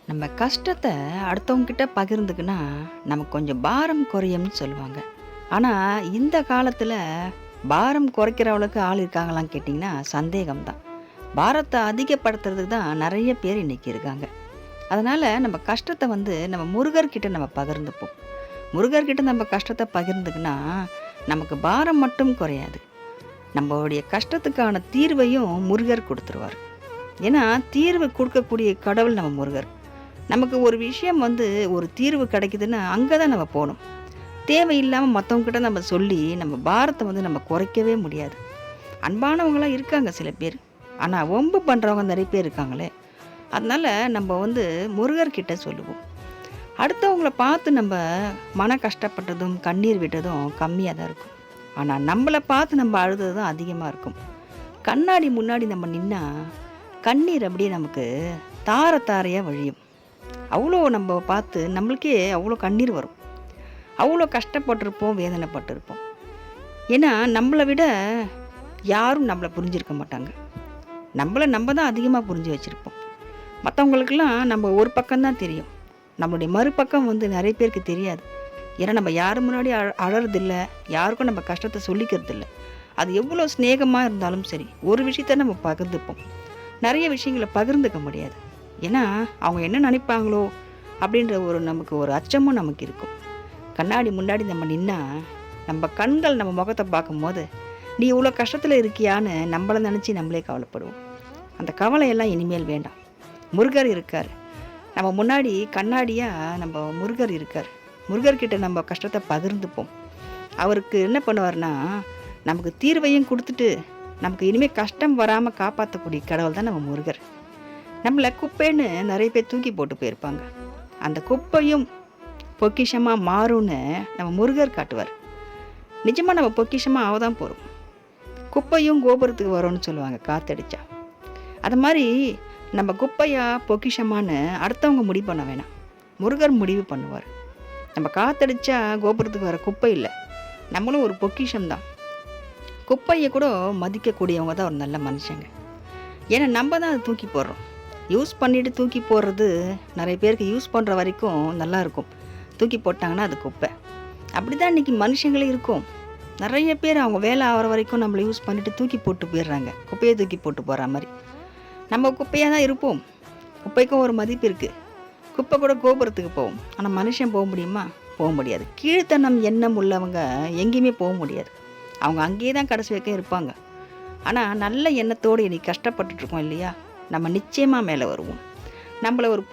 நம்ம கஷ்டத்த அடுத்தவங்ககிட்ட பகிர்ந்துக்குன்னா, நமக்கு கொஞ்சம் பாரம் குறையும்னு சொல்லுவாங்க. ஆனா, இந்த காலத்துல பாரம் குறைக்கிறவளுக்கு ஆள் இருக்காங்களான்னு கேட்டிங்கன்னா, சந்தேகம் தான். பாரத்த அதிகப்படுத்துறதுக்கு தான் நெறைய பேர் இன்னைக்கு இருக்காங்க. அதனால நம்ம கஷ்டத்த நம்ம முருகர்கிட்ட நம்ம பகிர்ந்துப்போம். முருகர்கிட்ட நம்ம கஷ்டத்த பகிர்ந்துக்குன்னா, நமக்கு பாரம் மட்டும் குறையாது. நம்மளுடைய கஷ்டத்துக்கான தீர்வையும் முருகர் குடுத்துருவாரு. ஏன்னா, தீர்வு குடுக்கக்கூடிய கடவுள் நம்ம முருகர். நமக்கு ஒரு விஷயம் ஒரு தீர்வு கிடைக்குதுன்னா, அங்க தான் நம்ம போணும். தேவையில்லாம மத்தவங்ககிட்ட நம்ம சொல்லி, நம்ம பாரத்த நம்ம குறைக்கவே முடியாது. அன்பானவங்கலாம் இருக்காங்க சில பேர். ஆனா, வம்பு பண்றவங்க நெறைய பேர் இருக்காங்களே! அதனால நம்ம முருகர்கிட்ட சொல்லுவோம். அடுத்தவங்கள பார்த்து நம்ம மன கஷ்டப்பட்டதும், கண்ணீர் விட்டதும் கம்மியா தான் இருக்கும். ஆனா, நம்மள பார்த்து நம்ம அழுதது தான் அதிகமா இருக்கும். கண்ணாடி முன்னாடி நம்ம நின்னா, கண்ணீர் அப்படியே நமக்கு தார தாரையா வழியும். அவ்வளோ நம்ம பார்த்து நம்மளுக்கே அவ்வளோ கண்ணீர் வரும். அவ்வளோ கஷ்டப்பட்டுருப்போம், வேதனைப்பட்டுருப்போம். ஏன்னா, நம்மள விட யாரும் நம்மள புரிஞ்சிருக்க மாட்டாங்க. நம்ம தான் அதிகமா புரிஞ்சு வச்சிருப்போம். மத்தவங்களுக்கெல்லாம் நம்ம ஒரு பக்கம் தான் தெரியும். நம்மளுடைய மறுபக்கம் நெறைய பேருக்கு தெரியாது. ஏன்னா, நம்ம யார் முன்னாடி அழறதில்ல. யாருக்கும் நம்ம கஷ்டத்த சொல்லிக்கிறதில்ல. அது எவ்வளோ சிநேகமா இருந்தாலும் சரி, ஒரு விஷயத்த நம்ம பகிர்ந்துப்போம். நெறைய விஷயங்கள பகிர்ந்துக்க முடியாது. ஏன்னா, அவங்க என்ன நினைப்பாங்களோ? அப்படின்ற நமக்கு ஒரு அச்சமும் நமக்கு இருக்கும். கண்ணாடி முன்னாடி நம்ம நின்னா, நம்ம கண்கள் நம்ம முகத்த பார்க்கும்போது, "நீ இவ்வளோ கஷ்டத்துல இருக்கியான்னு" நம்மள நினைச்சு நம்மளே கவலைப்படுவோம். அந்த கவலையெல்லாம் இனிமேல் வேண்டாம். முருகர் இருக்காரு. நம்ம முன்னாடி கண்ணாடியா நம்ம முருகர் இருக்காரு. முருகர்கிட்ட நம்ம கஷ்டத்த பகிர்ந்துப்போம். அவருக்கு என்ன பண்ணுவாருன்னா, நமக்கு தீர்வையும் குடுத்துட்டு, நமக்கு இனிமே கஷ்டம் வராம காப்பாத்தக்கூடிய கடவுள் தான் நம்ம முருகர். நம்மள குப்பைன்னு நெறைய பேர் தூக்கி போட்டு போயிருப்பாங்க. அந்த குப்பையும் பொக்கிஷமா மாறும்னு நம்ம முருகர் காட்டுவார். நிஜமா நம்ம பொக்கிஷமா ஆக தான் போறோம். குப்பையும் கோபுரத்துக்கு வரும்னு சொல்லுவாங்க காத்தடிச்சா. அது மாரி நம்ம குப்பையா, பொக்கிஷமான்னு அடுத்தவங்க முடிவு பண்ண வேணாம். முருகர் முடிவு பண்ணுவார். நம்ம காத்தடிச்சா கோபுரத்துக்கு வர குப்பை இல்ல. நம்மளும் ஒரு பொக்கிஷம் தான். குப்பைய கூட மதிக்கக்கூடியவங்க தான் ஒரு நல்ல மனுஷங்க. ஏன்னா, நம்ம தான் அத தூக்கி போடுறோம். யூஸ் பண்ணிட்டு தூக்கி போடுறது நெறைய பேருக்கு யூஸ் பண்ணுற வரைக்கும் நல்லாயிருக்கும். தூக்கி போட்டாங்கன்னா அது குப்பை. அப்படி தான் இன்றைக்கி மனுஷங்களே இருக்கோம். நெறைய பேர் அவங்க வேலை ஆகிற வரைக்கும் நம்மளை யூஸ் பண்ணிவிட்டு தூக்கி போட்டு போயிடுறாங்க. குப்பையை தூக்கி போட்டு போகிற மாதிரி. நம்ம குப்பையாக தான் இருப்போம். குப்பைக்கும் ஒரு மதிப்பு இருக்குது. குப்பை கூட கோபுரத்துக்கு போகும். ஆனால் மனுஷன் போக முடியுமா? போக முடியாது. கீழ்த்தனம் எண்ணம் உள்ளவங்க எங்கேயுமே போக முடியாது. அவங்க அங்கேயே தான் கடைசி வரைக்கும் இருப்பாங்க. ஆனால் நல்ல எண்ணத்தோடு இன்னைக்கு கஷ்டப்பட்டுட்ருக்கோம் இல்லையா? நம்ம நிச்சயமாக மேலே வருவோம். நம்மள ஒரு